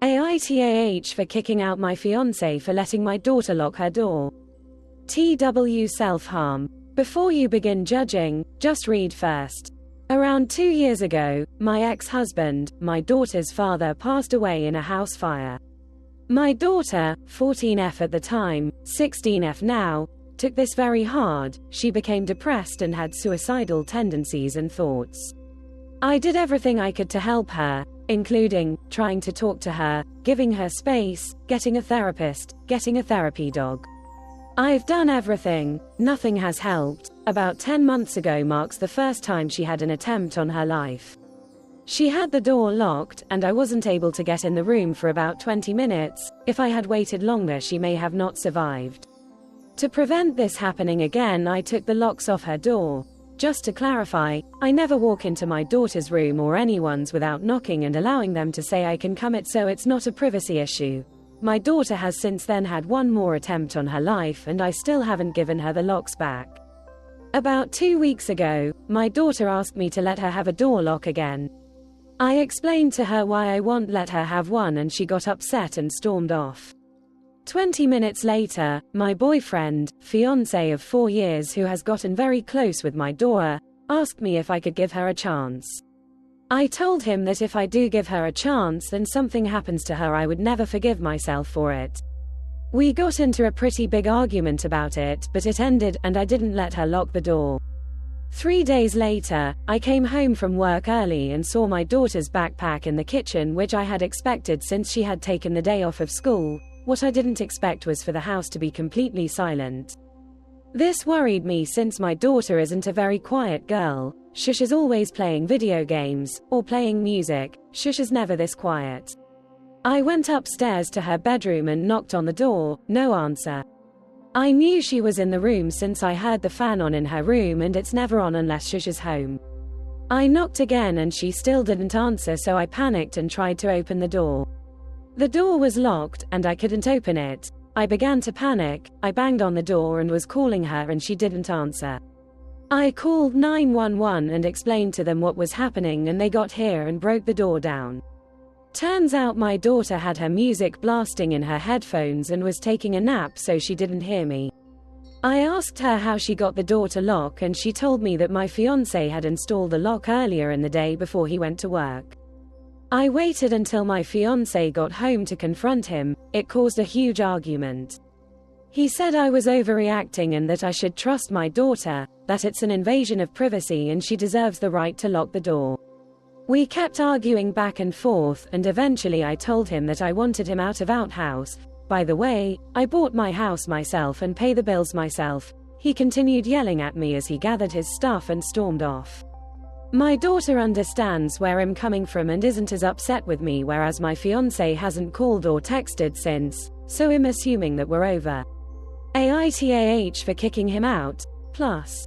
AITAH for kicking out my fiance for letting my daughter lock her door. TW self-harm. Before you begin judging, just read first. Around 2 years ago, my ex-husband, my daughter's father, passed away in a house fire. My daughter, 14F at the time, 16F now, took this very hard. She became depressed and had suicidal tendencies and thoughts. I did everything I could to help her, including trying to talk to her, giving her space, getting a therapist, getting a therapy dog. I've done everything, nothing has helped. About 10 months ago marks the first time she had an attempt on her life. She had the door locked, and I wasn't able to get in the room for about 20 minutes. If I had waited longer, she may have not survived. To prevent this happening again, I took the locks off her door. Just to clarify, I never walk into my daughter's room or anyone's without knocking and allowing them to say I can come in, so it's not a privacy issue. My daughter has since then had one more attempt on her life, and I still haven't given her the locks back. About 2 weeks ago, my daughter asked me to let her have a door lock again. I explained to her why I won't let her have one, and she got upset and stormed off. 20 minutes later, my boyfriend, fiance of 4 years who has gotten very close with my daughter, asked me if I could give her a chance. I told him that if I do give her a chance and something happens to her, I would never forgive myself for it. We got into a pretty big argument about it, but it ended, and I didn't let her lock the door. 3 days later, I came home from work early and saw my daughter's backpack in the kitchen, which I had expected since she had taken the day off of school. What I didn't expect was for the house to be completely silent. This worried me since my daughter isn't a very quiet girl. Shush is always playing video games, or playing music. Shush is never this quiet. I went upstairs to her bedroom and knocked on the door, no answer. I knew she was in the room since I heard the fan on in her room, and it's never on unless Shush is home. I knocked again and she still didn't answer, so I panicked and tried to open the door. The door was locked, and I couldn't open it. I began to panic. I banged on the door and was calling her, and she didn't answer. I called 911 and explained to them what was happening, and they got here and broke the door down. Turns out my daughter had her music blasting in her headphones and was taking a nap, so she didn't hear me. I asked her how she got the door to lock, and she told me that my fiance had installed the lock earlier in the day before he went to work. I waited until my fiance got home to confront him. It caused a huge argument. He said I was overreacting and that I should trust my daughter, that it's an invasion of privacy and she deserves the right to lock the door. We kept arguing back and forth, and eventually I told him that I wanted him out of outhouse. By the way, I bought my house myself and pay the bills myself. He continued yelling at me as he gathered his stuff and stormed off. My daughter understands where I'm coming from and isn't as upset with me, whereas my fiance hasn't called or texted since, so I'm assuming that we're over. AITAH for kicking him out, plus.